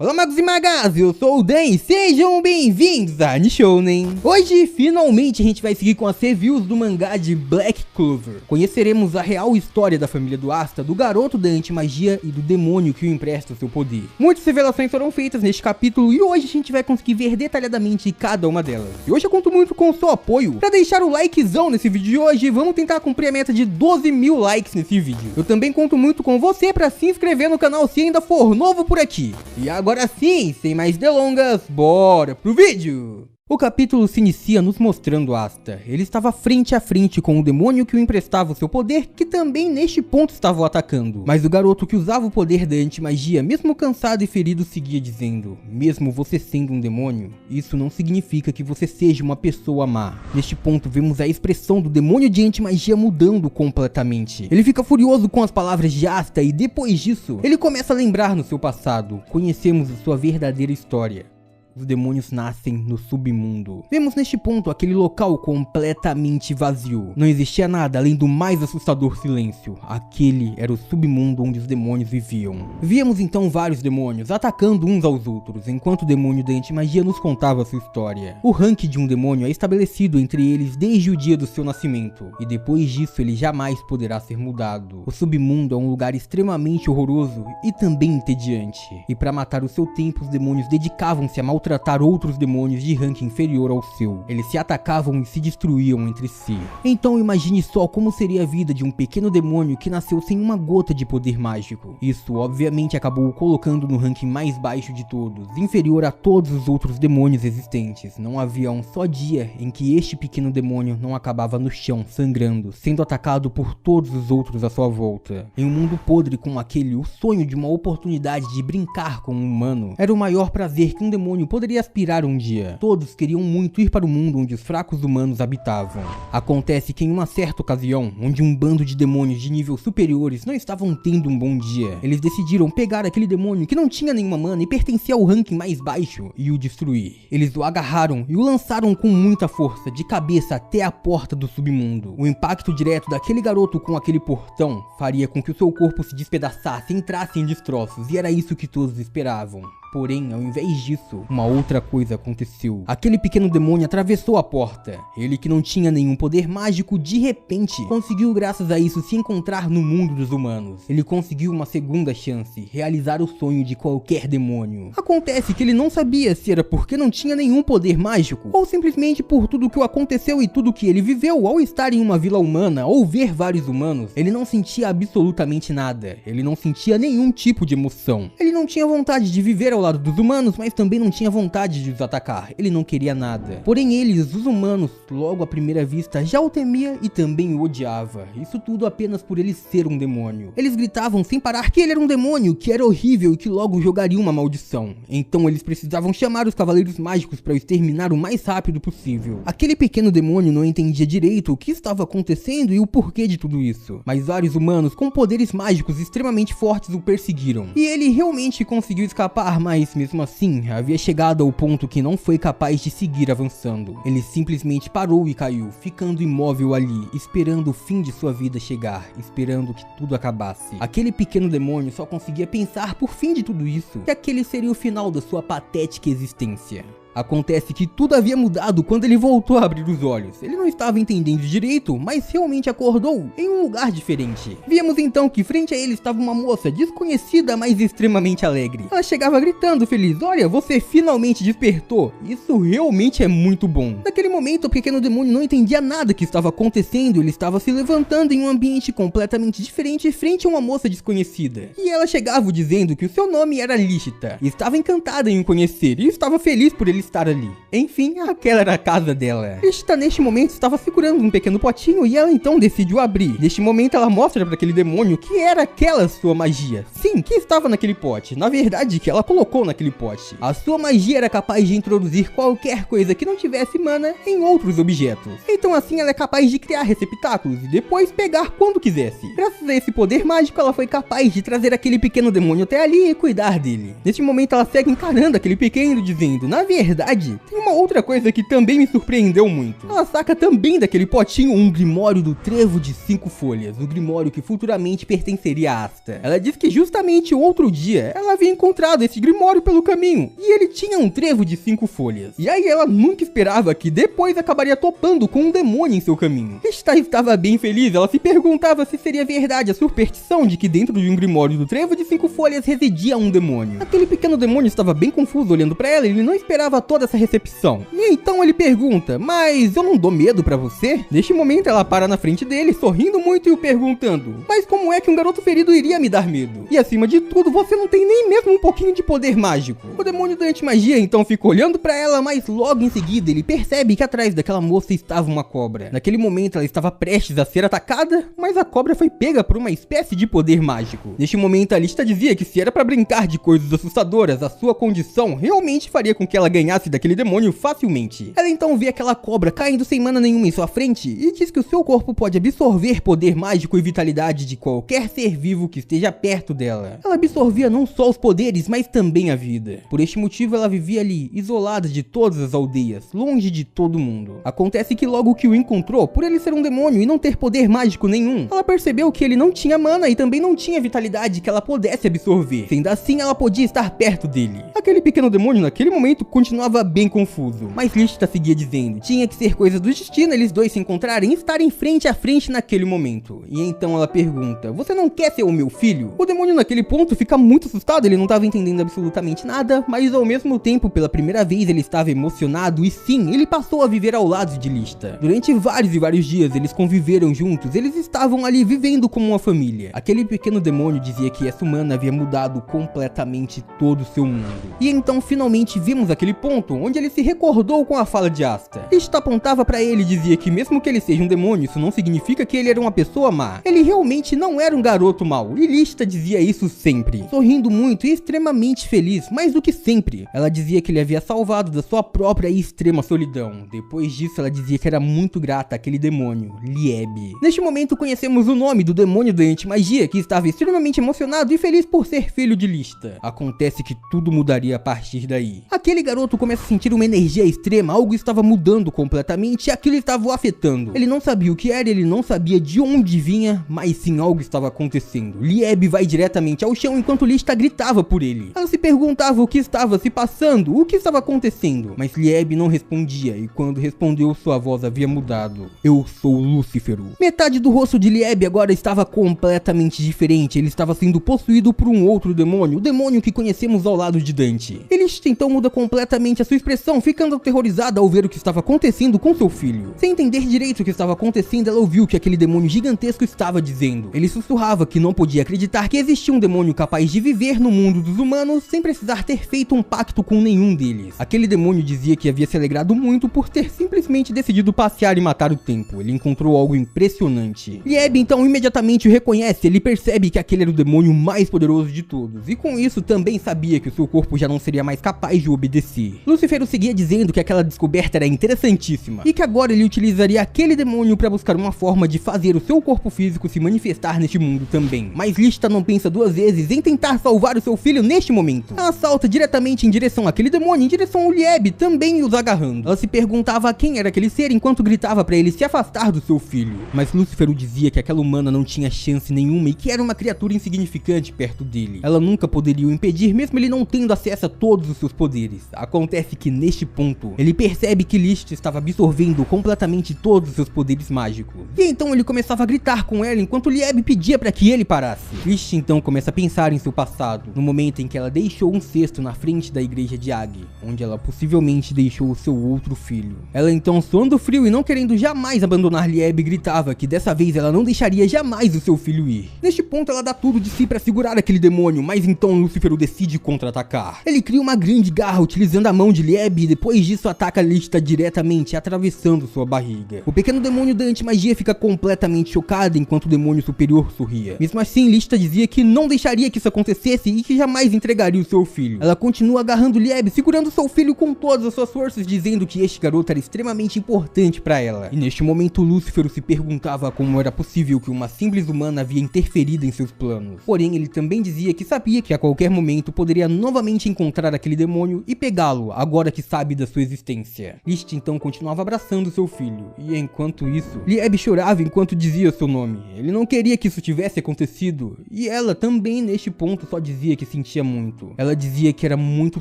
Olá magos e magas, eu sou o Dan e sejam bem-vindos a Nishounen. Hoje, finalmente, a gente vai seguir com as reviews do mangá de Black Clover. Conheceremos a real história da família do Asta, do garoto da antimagia e do demônio que o empresta o seu poder. Muitas revelações foram feitas neste capítulo e hoje a gente vai conseguir ver detalhadamente cada uma delas. E hoje eu conto muito com o seu apoio para deixar o likezão nesse vídeo de hoje e vamos tentar cumprir a meta de 12 mil likes nesse vídeo. Eu também conto muito com você para se inscrever no canal se ainda for novo por aqui. E agora sim, sem mais delongas, bora pro vídeo! O capítulo se inicia nos mostrando Asta. Ele estava frente a frente com o demônio que o emprestava o seu poder, que também neste ponto estava o atacando. Mas o garoto que usava o poder da antimagia, mesmo cansado e ferido, seguia dizendo: mesmo você sendo um demônio, isso não significa que você seja uma pessoa má. Neste ponto vemos a expressão do demônio de antimagia mudando completamente. Ele fica furioso com as palavras de Asta e depois disso, ele começa a lembrar no seu passado. Conhecemos a sua verdadeira história. Os demônios nascem no submundo. Vemos neste ponto aquele local completamente vazio. Não existia nada além do mais assustador silêncio. Aquele era o submundo onde os demônios viviam. Víamos então vários demônios atacando uns aos outros, enquanto o demônio da antimagia nos contava sua história. O rank de um demônio é estabelecido entre eles desde o dia do seu nascimento, e depois disso ele jamais poderá ser mudado. O submundo é um lugar extremamente horroroso e também entediante. E para matar o seu tempo, os demônios dedicavam-se a maltratar outros demônios de rank inferior ao seu. Eles se atacavam e se destruíam entre si. Então imagine só como seria a vida de um pequeno demônio que nasceu sem uma gota de poder mágico. Isso obviamente acabou o colocando no ranking mais baixo de todos, inferior a todos os outros demônios existentes. Não havia um só dia em que este pequeno demônio não acabava no chão, sangrando, sendo atacado por todos os outros à sua volta. Em um mundo podre como aquele, o sonho de uma oportunidade de brincar com um humano era o maior prazer que um demônio poderia aspirar um dia. Todos queriam muito ir para o mundo onde os fracos humanos habitavam. Acontece que em uma certa ocasião, onde um bando de demônios de nível superiores não estavam tendo um bom dia, eles decidiram pegar aquele demônio que não tinha nenhuma mana e pertencia ao ranking mais baixo e o destruir. Eles o agarraram e o lançaram com muita força, de cabeça até a porta do submundo. O impacto direto daquele garoto com aquele portão faria com que o seu corpo se despedaçasse e entrasse em destroços, e era isso que todos esperavam. Porém, ao invés disso, uma outra coisa aconteceu. Aquele pequeno demônio atravessou a porta. Ele, que não tinha nenhum poder mágico, de repente conseguiu, graças a isso, se encontrar no mundo dos humanos. Ele conseguiu uma segunda chance, realizar o sonho de qualquer demônio. Acontece que ele não sabia se era porque não tinha nenhum poder mágico, ou simplesmente por tudo que o aconteceu e tudo que ele viveu ao estar em uma vila humana ou ver vários humanos. Ele não sentia absolutamente nada. Ele não sentia nenhum tipo de emoção. Ele não tinha vontade de viver ao lado dos humanos, mas também não tinha vontade de os atacar. Ele não queria nada. Porém eles, os humanos, logo à primeira vista já o temia e também o odiava. Isso tudo apenas por ele ser um demônio. Eles gritavam sem parar que ele era um demônio, que era horrível e que logo jogaria uma maldição. Então eles precisavam chamar os cavaleiros mágicos para o exterminar o mais rápido possível. Aquele pequeno demônio não entendia direito o que estava acontecendo e o porquê de tudo isso. Mas vários humanos com poderes mágicos extremamente fortes o perseguiram. E ele realmente conseguiu escapar, mas mesmo assim, havia chegado ao ponto que não foi capaz de seguir avançando. Ele simplesmente parou e caiu, ficando imóvel ali, esperando o fim de sua vida chegar, esperando que tudo acabasse. Aquele pequeno demônio só conseguia pensar, por fim de tudo isso, que aquele seria o final da sua patética existência. Acontece que tudo havia mudado quando ele voltou a abrir os olhos. Ele não estava entendendo direito, mas realmente acordou em um lugar diferente. Víamos então que frente a ele estava uma moça desconhecida, mas extremamente alegre. Ela chegava gritando feliz: olha, você finalmente despertou. Isso realmente é muito bom. Naquele momento o pequeno demônio não entendia nada que estava acontecendo. Ele estava se levantando em um ambiente completamente diferente frente a uma moça desconhecida. E ela chegava dizendo que o seu nome era Lícita. E estava encantada em o conhecer e estava feliz por ele estar ali. Enfim, aquela era a casa dela. Lícita neste momento estava segurando um pequeno potinho e ela então decidiu abrir. Neste momento ela mostra para aquele demônio que era aquela sua magia. Sim, que estava naquele pote. Na verdade, que ela colocou naquele pote. A sua magia era capaz de introduzir qualquer coisa que não tivesse mana em outros objetos. Então assim ela é capaz de criar receptáculos e depois pegar quando quisesse. Graças a esse poder mágico ela foi capaz de trazer aquele pequeno demônio até ali e cuidar dele. Neste momento ela segue encarando aquele pequeno dizendo: na verdade, verdade? Tem uma outra coisa que também me surpreendeu muito. Ela saca também daquele potinho um Grimório do Trevo de 5 folhas, o Grimório que futuramente pertenceria a Asta. Ela diz que justamente outro dia ela havia encontrado esse Grimório pelo caminho, e ele tinha um trevo de 5 folhas. E aí ela nunca esperava que depois acabaria topando com um demônio em seu caminho. Esta estava bem feliz, ela se perguntava se seria verdade a superstição de que dentro de um Grimório do Trevo de 5 folhas residia um demônio. Aquele pequeno demônio estava bem confuso olhando pra ela, ele não esperava toda essa recepção. E então ele pergunta, mas eu não dou medo pra você? Neste momento ela para na frente dele, sorrindo muito e o perguntando, mas como é que um garoto ferido iria me dar medo? E acima de tudo, você não tem nem mesmo um pouquinho de poder mágico. O demônio da antimagia então fica olhando pra ela, mas logo em seguida ele percebe que atrás daquela moça estava uma cobra. Naquele momento ela estava prestes a ser atacada, mas a cobra foi pega por uma espécie de poder mágico. Neste momento a lista dizia que se era pra brincar de coisas assustadoras, a sua condição realmente faria com que ela ganhasse daquele demônio facilmente. Ela então vê aquela cobra caindo sem mana nenhuma em sua frente e diz que o seu corpo pode absorver poder mágico e vitalidade de qualquer ser vivo que esteja perto dela. Ela absorvia não só os poderes, mas também a vida. Por este motivo ela vivia ali, isolada de todas as aldeias, longe de todo mundo. Acontece que logo que o encontrou, por ele ser um demônio e não ter poder mágico nenhum, ela percebeu que ele não tinha mana e também não tinha vitalidade que ela pudesse absorver. Sendo assim, ela podia estar perto dele. Aquele pequeno demônio naquele momento continuava bem confuso, mas Lista seguia dizendo, tinha que ser coisa do destino eles dois se encontrarem e estarem frente a frente naquele momento. E então ela pergunta, você não quer ser o meu filho? O demônio naquele ponto fica muito assustado, ele não estava entendendo absolutamente nada, mas ao mesmo tempo, pela primeira vez, ele estava emocionado e sim, ele passou a viver ao lado de Lista. Durante vários e vários dias eles conviveram juntos, eles estavam ali vivendo como uma família. Aquele pequeno demônio dizia que essa humana havia mudado completamente todo o seu mundo. E então finalmente vimos aquele ponto onde ele se recordou com a fala de Asta. Lista apontava pra ele e dizia que mesmo que ele seja um demônio, isso não significa que ele era uma pessoa má. Ele realmente não era um garoto mau, e Lista dizia isso sempre, sorrindo muito e extremamente feliz, mais do que sempre. Ela dizia que ele havia salvado da sua própria e extrema solidão. Depois disso, ela dizia que era muito grata àquele demônio, Lieb. Neste momento, conhecemos o nome do demônio da antimagia, que estava extremamente emocionado e feliz por ser filho de Lista. Acontece que tudo mudaria a partir daí. Aquele garoto começa a sentir uma energia extrema, algo estava mudando completamente e aquilo estava o afetando. Ele não sabia o que era, ele não sabia de onde vinha, mas sim algo estava acontecendo. Lieb vai diretamente ao chão enquanto Lista gritava por ele. Ela se perguntava o que estava se passando, o que estava acontecendo, mas Lieb não respondia e quando respondeu sua voz havia mudado. Eu sou Lúcifer. Metade do rosto de Lieb agora estava completamente diferente, ele estava sendo possuído por um outro demônio, o demônio que conhecemos ao lado de Dante. Lista então muda completamente a sua expressão, ficando aterrorizada ao ver o que estava acontecendo com seu filho. Sem entender direito o que estava acontecendo, ela ouviu que aquele demônio gigantesco estava dizendo. Ele sussurrava que não podia acreditar que existia um demônio capaz de viver no mundo dos humanos sem precisar ter feito um pacto com nenhum deles. Aquele demônio dizia que havia se alegrado muito por ter simplesmente decidido passear e matar o tempo. Ele encontrou algo impressionante. Lieb então imediatamente o reconhece, ele percebe que aquele era o demônio mais poderoso de todos, e com isso também sabia que o seu corpo já não seria mais capaz de obedecer. Lúcifer seguia dizendo que aquela descoberta era interessantíssima, e que agora ele utilizaria aquele demônio para buscar uma forma de fazer o seu corpo físico se manifestar neste mundo também. Mas Lista não pensa duas vezes em tentar salvar o seu filho neste momento. Ela salta diretamente em direção àquele demônio, em direção ao Lieb, também os agarrando. Ela se perguntava quem era aquele ser enquanto gritava para ele se afastar do seu filho. Mas Lúcifer dizia que aquela humana não tinha chance nenhuma e que era uma criatura insignificante perto dele. Ela nunca poderia o impedir, mesmo ele não tendo acesso a todos os seus poderes. Acontece que neste ponto, ele percebe que Lista estava absorvendo completamente todos os seus poderes mágicos. E então ele começava a gritar com ela enquanto Lieb pedia para que ele parasse. Lista então começa a pensar em seu passado, no momento em que ela deixou um cesto na frente da igreja de Ag, onde ela possivelmente deixou o seu outro filho. Ela então, suando frio e não querendo jamais abandonar Lieb, gritava que dessa vez ela não deixaria jamais o seu filho ir. Neste ponto ela dá tudo de si para segurar aquele demônio, mas então Lúcifer decide contra-atacar. Ele cria uma grande garra utilizando a mão de Lieb e depois disso ataca Lista diretamente, atravessando sua barriga. O pequeno demônio da antimagia fica completamente chocado enquanto o demônio superior sorria. Mesmo assim, Lista dizia que não deixaria que isso acontecesse e que jamais entregaria o seu filho. Ela continua agarrando Lieb, segurando seu filho com todas as suas forças, dizendo que este garoto era extremamente importante para ela. E neste momento, Lúcifer se perguntava como era possível que uma simples humana havia interferido em seus planos. Porém, ele também dizia que sabia que a qualquer momento poderia novamente encontrar aquele demônio e pegá-lo matá-lo, agora que sabe da sua existência. List então continuava abraçando seu filho, e enquanto isso, Lieb chorava enquanto dizia seu nome. Ele não queria que isso tivesse acontecido, e ela também neste ponto só dizia que sentia muito. Ela dizia que era muito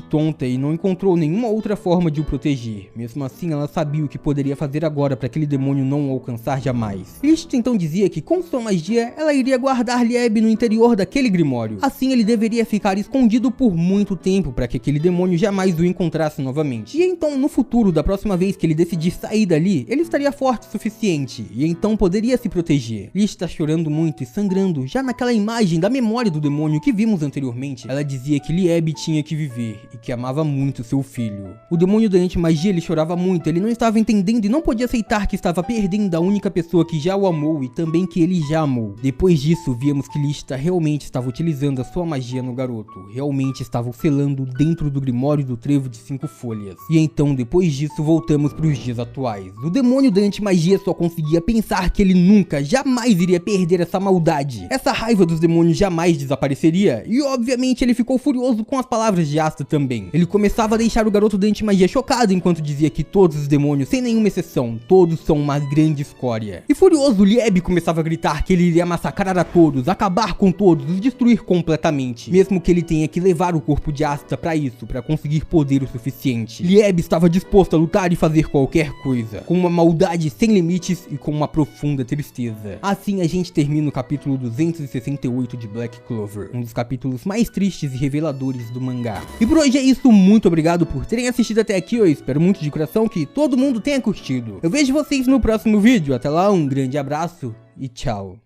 tonta e não encontrou nenhuma outra forma de o proteger. Mesmo assim, ela sabia o que poderia fazer agora para aquele demônio não o alcançar jamais. List então dizia que com sua magia, ela iria guardar Lieb no interior daquele grimório. Assim, ele deveria ficar escondido por muito tempo para que aquele demônio jamais o encontrasse novamente. E então, no futuro, da próxima vez que ele decidir sair dali, ele estaria forte o suficiente, e então poderia se proteger. List está chorando muito e sangrando, já naquela imagem da memória do demônio que vimos anteriormente. Ela dizia que Lieb tinha que viver, e que amava muito seu filho. O demônio da anti-magia, ele chorava muito, ele não estava entendendo e não podia aceitar que estava perdendo a única pessoa que já o amou e também que ele já amou. Depois disso, víamos que Lista realmente estava utilizando a sua magia no garoto, realmente estava o selando dentro do grimório do trevo de 5 folhas. E então, depois disso, voltamos para os dias atuais. O demônio da anti-magia só conseguia pensar que ele nunca, jamais iria perder essa maldade. Essa raiva dos demônios jamais desapareceria, e obviamente ele ficou furioso com as palavras de Asta também. Ele começava a deixar o garoto da anti-magia chocado enquanto dizia que todos os demônios, sem nenhuma exceção, todos são uma grande escória. E furioso, Lieb começava a gritar que ele iria massacrar a todos, acabar com todos, os destruir completamente, mesmo que ele tenha que levar o corpo de Asta para isso, para conseguir poder o suficiente. Lieb estava disposto a lutar e fazer qualquer coisa, com uma maldade sem limites e com uma profunda tristeza. Assim a gente termina o capítulo 268 de Black Clover, um dos capítulos mais tristes e reveladores do mangá. E por hoje é isso, muito obrigado por terem assistido até aqui, eu espero muito de coração que todo mundo tenha curtido. Eu vejo vocês no próximo vídeo, até lá, um grande abraço e tchau.